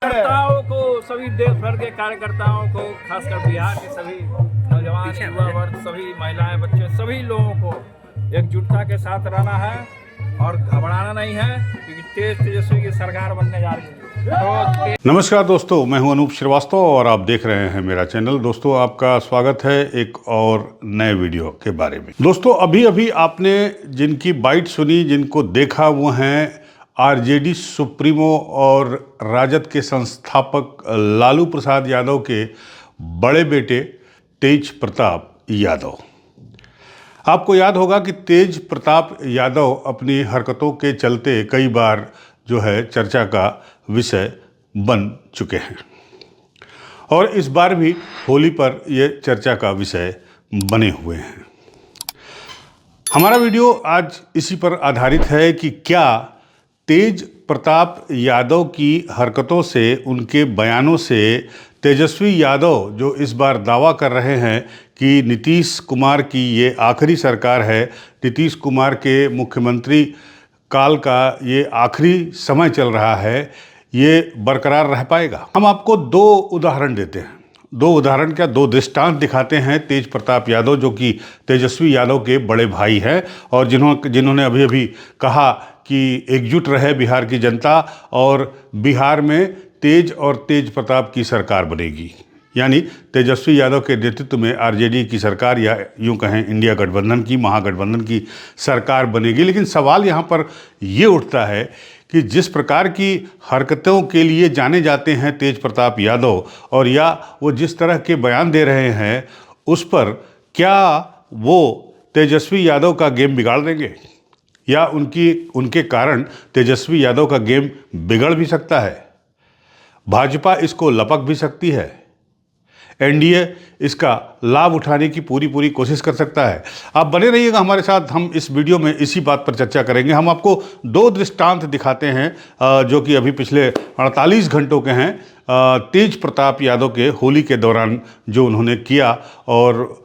कार्यकर्ताओं को, सभी देश भर के कार्यकर्ताओं को, खासकर बिहार के सभी नौजवान, युवा वर्ग, सभी महिलाएं, बच्चे, सभी लोगों को एकजुटता के साथ रहना है और घबराना नहीं है, क्योंकि तेज तेजस्वी की सरकार बनने जा रही है। नमस्कार दोस्तों, मैं हूं अनूप श्रीवास्तव और आप देख रहे हैं मेरा चैनल। दोस्तों, आपका स्वागत है एक और नए वीडियो के बारे में। दोस्तों, अभी आपने जिनकी बाइट सुनी, जिनको देखा, वो हैं आरजेडी सुप्रीमो और राजद के संस्थापक लालू प्रसाद यादव के बड़े बेटे तेज प्रताप यादव। आपको याद होगा कि तेज प्रताप यादव अपनी हरकतों के चलते कई बार जो है चर्चा का विषय बन चुके हैं और इस बार भी होली पर ये चर्चा का विषय बने हुए हैं। हमारा वीडियो आज इसी पर आधारित है कि क्या तेज प्रताप यादव की हरकतों से, उनके बयानों से तेजस्वी यादव जो इस बार दावा कर रहे हैं कि नीतीश कुमार की ये आखिरी सरकार है, नीतीश कुमार के मुख्यमंत्री काल का ये आखिरी समय चल रहा है, ये बरकरार रह पाएगा? हम आपको दो उदाहरण देते हैं, दो दृष्टांत दिखाते हैं। तेज प्रताप यादव जो कि तेजस्वी यादव के बड़े भाई हैं और जिन्होंने अभी कहा कि एकजुट रहे बिहार की जनता और बिहार में तेज प्रताप की सरकार बनेगी, यानी तेजस्वी यादव के नेतृत्व में आरजेडी की सरकार, या यूं कहें इंडिया गठबंधन की, महागठबंधन की सरकार बनेगी। लेकिन सवाल यहाँ पर ये उठता है कि जिस प्रकार की हरकतों के लिए जाने जाते हैं तेज प्रताप यादव, और या वो जिस तरह के बयान दे रहे हैं, उस पर क्या वो तेजस्वी यादव का गेम बिगाड़ देंगे, या उनके कारण तेजस्वी यादव का गेम बिगड़ भी सकता है? भाजपा इसको लपक भी सकती है, एनडीए इसका लाभ उठाने की पूरी कोशिश कर सकता है। आप बने रहिएगा हमारे साथ, हम इस वीडियो में इसी बात पर चर्चा करेंगे। हम आपको दो दृष्टांत दिखाते हैं जो कि अभी पिछले 48 घंटों के हैं, तेज प्रताप यादव के होली के दौरान जो उन्होंने किया और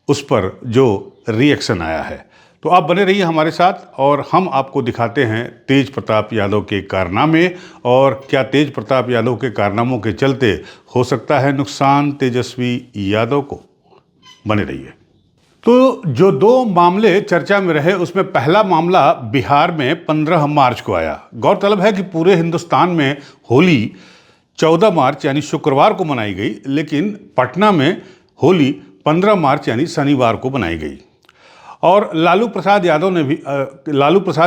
उस पर जो रिएक्शन आया है। तो आप बने रहिए हमारे साथ और हम आपको दिखाते हैं तेज प्रताप यादव के कारनामे, और क्या तेज प्रताप यादव के कारनामों के चलते हो सकता है नुकसान तेजस्वी यादव को। बने रहिए। तो जो दो मामले चर्चा में रहे, उसमें पहला मामला बिहार में 15 मार्च को आया। गौरतलब है कि पूरे हिंदुस्तान में होली 14 मार्च यानी शुक्रवार को मनाई गई, लेकिन पटना में होली 15 मार्च यानी शनिवार को मनाई गई। और लालू प्रसाद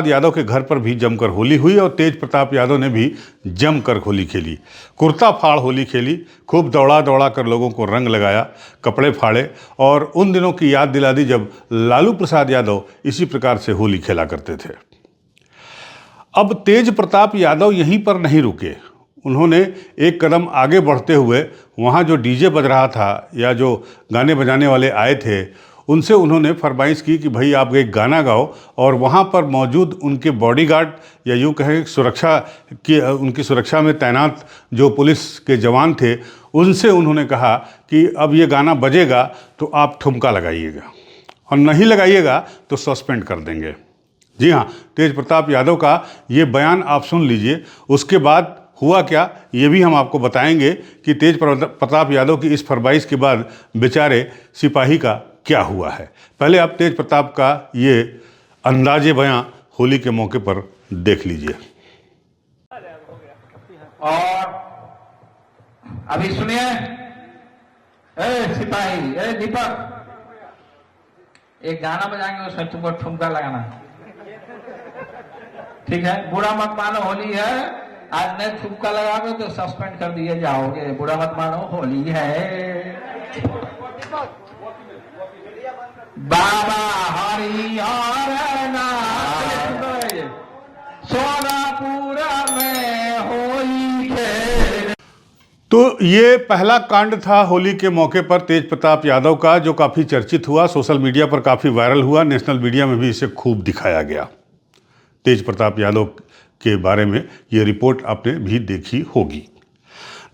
यादव के घर पर भी जमकर होली हुई और तेज प्रताप यादव ने भी जमकर होली खेली, कुर्ता फाड़ होली खेली, खूब दौड़ा कर लोगों को रंग लगाया, कपड़े फाड़े और उन दिनों की याद दिला दी जब लालू प्रसाद यादव इसी प्रकार से होली खेला करते थे। अब तेज प्रताप यादव यहीं पर नहीं रुके, उन्होंने एक कदम आगे बढ़ते हुए वहाँ जो डीजे बज रहा था या जो गाने बजाने वाले आए थे, उनसे उन्होंने फरमाइश की कि भाई आप एक गाना गाओ, और वहाँ पर मौजूद उनके बॉडीगार्ड या यूँ कहें उनकी सुरक्षा में तैनात जो पुलिस के जवान थे, उनसे उन्होंने कहा कि अब ये गाना बजेगा तो आप ठुमका लगाइएगा और नहीं लगाइएगा तो सस्पेंड कर देंगे। जी हाँ, तेज प्रताप यादव का ये बयान आप सुन लीजिए। उसके बाद हुआ क्या, ये भी हम आपको बताएंगे कि तेज प्रताप यादव की इस फरमाइश के बाद बेचारे सिपाही का क्या हुआ है। पहले आप तेज प्रताप का ये अंदाजे बयां होली के मौके पर देख लीजिए। और अभी सुनिए, सिपाही, दीपक, एक गाना बजाएंगे, उसमें तुमको ठुमका लगाना, ठीक है? बुरा मत मानो, होली है, आज नहीं ठुमका लगाओगे तो सस्पेंड कर दिए जाओगे। बुरा मत मानो, होली है। बाबा हरिहर नाथ सोनापुर में होली खेले। तो ये पहला कांड था होली के मौके पर तेज प्रताप यादव का, जो काफ़ी चर्चित हुआ, सोशल मीडिया पर काफ़ी वायरल हुआ, नेशनल मीडिया में भी इसे खूब दिखाया गया। तेज प्रताप यादव के बारे में ये रिपोर्ट आपने भी देखी होगी।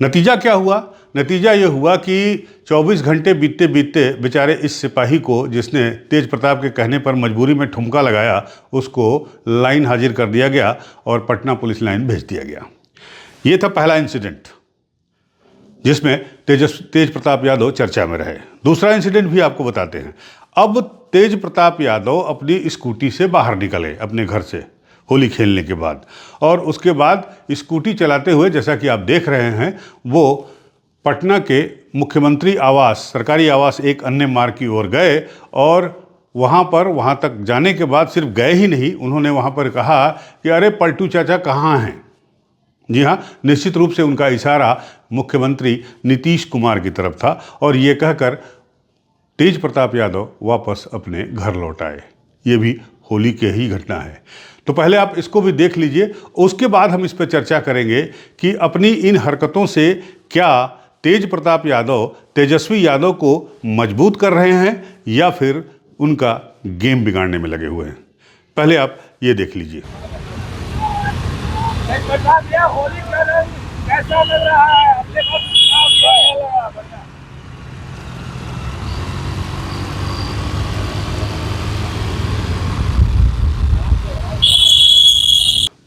नतीजा क्या हुआ? नतीजा ये हुआ कि 24 घंटे बीतते बीतते बेचारे इस सिपाही को, जिसने तेज प्रताप के कहने पर मजबूरी में ठुमका लगाया, उसको लाइन हाजिर कर दिया गया और पटना पुलिस लाइन भेज दिया गया। ये था पहला इंसिडेंट जिसमें तेज प्रताप यादव चर्चा में रहे। दूसरा इंसिडेंट भी आपको बताते हैं। अब तेज प्रताप यादव अपनी स्कूटी से बाहर निकले अपने घर से होली खेलने के बाद, और उसके बाद स्कूटी चलाते हुए, जैसा कि आप देख रहे हैं, वो पटना के मुख्यमंत्री आवास, सरकारी आवास एक अन्य मार्ग की ओर गए। और वहाँ तक जाने के बाद सिर्फ गए ही नहीं, उन्होंने वहाँ पर कहा कि अरे पलटू चाचा कहाँ हैं। जी हाँ, निश्चित रूप से उनका इशारा मुख्यमंत्री नीतीश कुमार की तरफ था, और ये कहकर तेज प्रताप यादव वापस अपने घर लौट आए। ये भी होली के ही घटना है। तो पहले आप इसको भी देख लीजिए, उसके बाद हम इस पर चर्चा करेंगे कि अपनी इन हरकतों से क्या तेज प्रताप यादव तेजस्वी यादव को मजबूत कर रहे हैं या फिर उनका गेम बिगाड़ने में लगे हुए हैं। पहले आप ये देख लीजिए। होली कैसा लग रहा है? अपने पास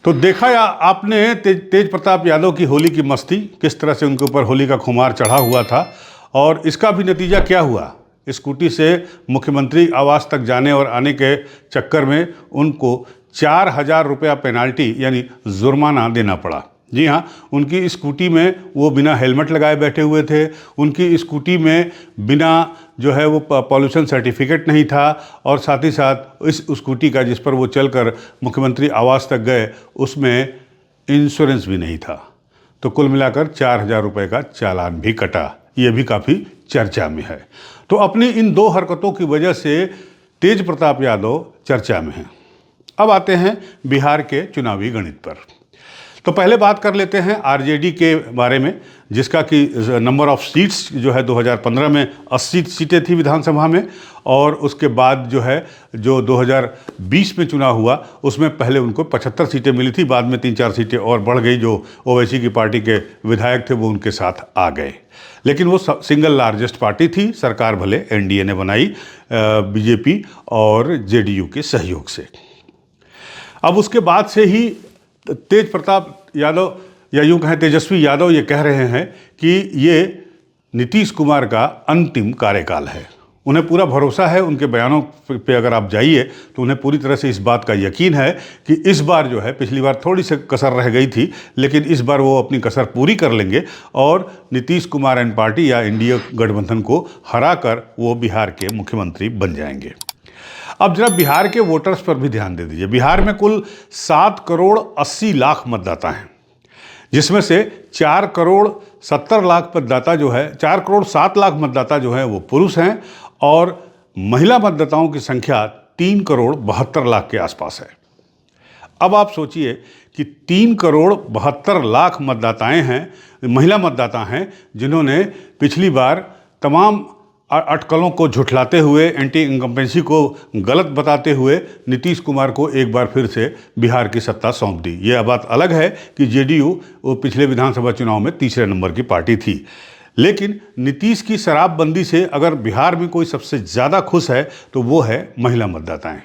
तो देखा या आपने तेज प्रताप यादव की होली की मस्ती, किस तरह से उनके ऊपर होली का खुमार चढ़ा हुआ था, और इसका भी नतीजा क्या हुआ। स्कूटी से मुख्यमंत्री आवास तक जाने और आने के चक्कर में उनको 4,000 रुपया पेनाल्टी यानी जुर्माना देना पड़ा। जी हाँ, उनकी स्कूटी में वो बिना हेलमेट लगाए बैठे हुए थे। उनकी स्कूटी में बिना जो है वो पॉल्यूशन सर्टिफिकेट नहीं था, और साथ ही साथ इस स्कूटी का जिस पर वो चलकर मुख्यमंत्री आवास तक गए उसमें इंश्योरेंस भी नहीं था। तो कुल मिलाकर 4,000 रुपये का चालान भी कटा। ये भी काफ़ी चर्चा में है। तो अपनी इन दो हरकतों की वजह से तेज प्रताप यादव चर्चा में हैं। अब आते हैं बिहार के चुनावी गणित पर। तो पहले बात कर लेते हैं आरजेडी के बारे में, जिसका कि नंबर ऑफ सीट्स जो है 2015 में 80 सीटें थी विधानसभा में, और उसके बाद जो 2020 में चुनाव हुआ उसमें पहले उनको 75 सीटें मिली थी। बाद में 3-4 सीटें और बढ़ गई। जो ओवैसी की पार्टी के विधायक थे वो उनके साथ आ गए, लेकिन वो सिंगल लार्जेस्ट पार्टी थी। सरकार भले एनडीए ने बनाई बीजेपी और जेडीयू के सहयोग से। अब उसके बाद से ही तेज प्रताप यादव, या यूँ कहें तेजस्वी यादव, ये कह रहे हैं कि ये नीतीश कुमार का अंतिम कार्यकाल है। उन्हें पूरा भरोसा है, उनके बयानों पे अगर आप जाइए तो उन्हें पूरी तरह से इस बात का यकीन है कि इस बार जो है, पिछली बार थोड़ी सी कसर रह गई थी, लेकिन इस बार वो अपनी कसर पूरी कर लेंगे और नीतीश कुमार एंड पार्टी या इंडिया गठबंधन को हराकर वो बिहार के मुख्यमंत्री बन जाएंगे। अब जरा बिहार के वोटर्स पर भी ध्यान दे दीजिए। बिहार में कुल 7 करोड़ 80 लाख मतदाता हैं, जिसमें से 4 करोड़ 70 लाख मतदाता जो है, 4 करोड़ 7 लाख मतदाता जो है वो पुरुष हैं, और महिला मतदाताओं की संख्या 3 करोड़ 72 लाख के आसपास है। अब आप सोचिए कि 3 करोड़ 72 लाख मतदाताएं हैं, महिला मतदाता हैं, जिन्होंने पिछली बार तमाम अटकलों को झुठलाते हुए, एंटी इनकम्बेंसी को गलत बताते हुए नीतीश कुमार को एक बार फिर से बिहार की सत्ता सौंप दी। यह बात अलग है कि जेडीयू वो पिछले विधानसभा चुनाव में तीसरे नंबर की पार्टी थी, लेकिन नीतीश की शराबबंदी से अगर बिहार में कोई सबसे ज़्यादा खुश है तो वो है महिला मतदाताएं।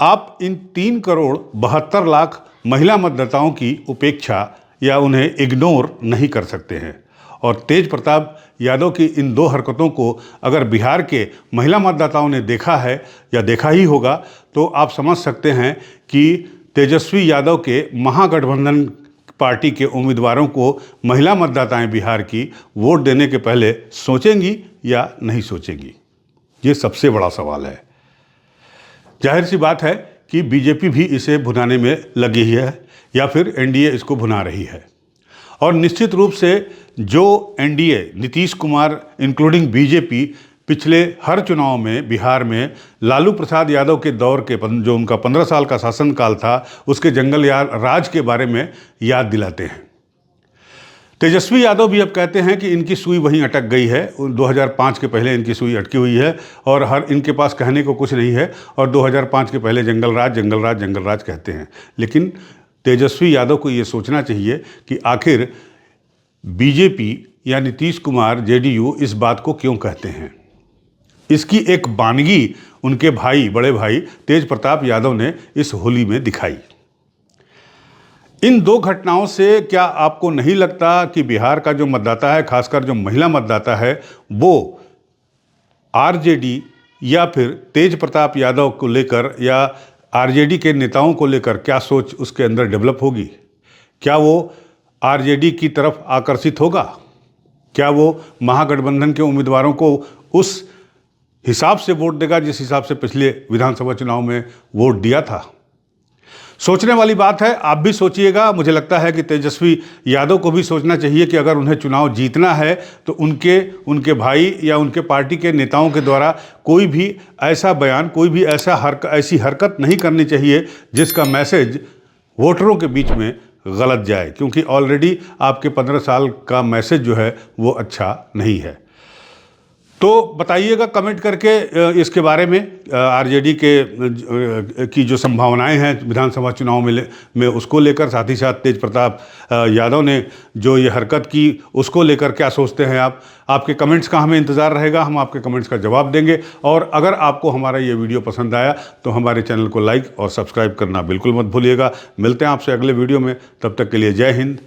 आप इन 3 करोड़ 72 लाख महिला मतदाताओं की उपेक्षा या उन्हें इग्नोर नहीं कर सकते हैं, और तेज प्रताप यादव की इन 2 हरकतों को अगर बिहार के महिला मतदाताओं ने देखा है या देखा ही होगा, तो आप समझ सकते हैं कि तेजस्वी यादव के महागठबंधन पार्टी के उम्मीदवारों को महिला मतदाताएं बिहार की वोट देने के पहले सोचेंगी या नहीं सोचेंगी। ये सबसे बड़ा सवाल है। जाहिर सी बात है कि बीजेपी भी इसे भुनाने में लगी है या फिर एनडीए इसको भुना रही है, और निश्चित रूप से जो NDA, Nitish Kumar including BJP, पिछले हर चुनाव में बिहार में लालू प्रसाद यादव के दौर के जो उनका 15 साल का शासनकाल था उसके जंगल राज के बारे में याद दिलाते हैं। तेजस्वी यादव भी अब कहते हैं कि इनकी सुई वहीं अटक गई है, 2005 के पहले इनकी सुई अटकी हुई है और हर इनके पास कहने को कुछ नहीं है, और 2005 के पहले जंगल राज कहते हैं। लेकिन तेजस्वी यादव को ये सोचना चाहिए कि आखिर बीजेपी या नीतीश कुमार जेडीयू इस बात को क्यों कहते हैं। इसकी एक बानगी उनके भाई, बड़े भाई तेज प्रताप यादव ने इस होली में दिखाई। इन दो घटनाओं से क्या आपको नहीं लगता कि बिहार का जो मतदाता है, खासकर जो महिला मतदाता है, वो आरजेडी या फिर तेज प्रताप यादव को लेकर या आरजेडी के नेताओं को लेकर क्या सोच उसके अंदर डेवलप होगी? क्या वो आरजेडी की तरफ आकर्षित होगा? क्या वो महागठबंधन के उम्मीदवारों को उस हिसाब से वोट देगा जिस हिसाब से पिछले विधानसभा चुनाव में वोट दिया था? सोचने वाली बात है। आप भी सोचिएगा। मुझे लगता है कि तेजस्वी यादव को भी सोचना चाहिए कि अगर उन्हें चुनाव जीतना है तो उनके भाई या उनके पार्टी के नेताओं के द्वारा कोई भी ऐसा बयान, कोई भी ऐसी हरकत नहीं करनी चाहिए जिसका मैसेज वोटरों के बीच में गलत जाए, क्योंकि ऑलरेडी आपके 15 साल का मैसेज जो है वो अच्छा नहीं है। तो बताइएगा कमेंट करके इसके बारे में, आरजेडी की जो संभावनाएं हैं विधानसभा चुनाव में उसको लेकर, साथ ही साथ तेज प्रताप यादव ने जो ये हरकत की उसको लेकर क्या सोचते हैं आप? आपके कमेंट्स का हमें इंतज़ार रहेगा, हम आपके कमेंट्स का जवाब देंगे। और अगर आपको हमारा ये वीडियो पसंद आया तो हमारे चैनल को लाइक और सब्सक्राइब करना बिल्कुल मत भूलिएगा। मिलते हैं आपसे अगले वीडियो में, तब तक के लिए जय हिंद,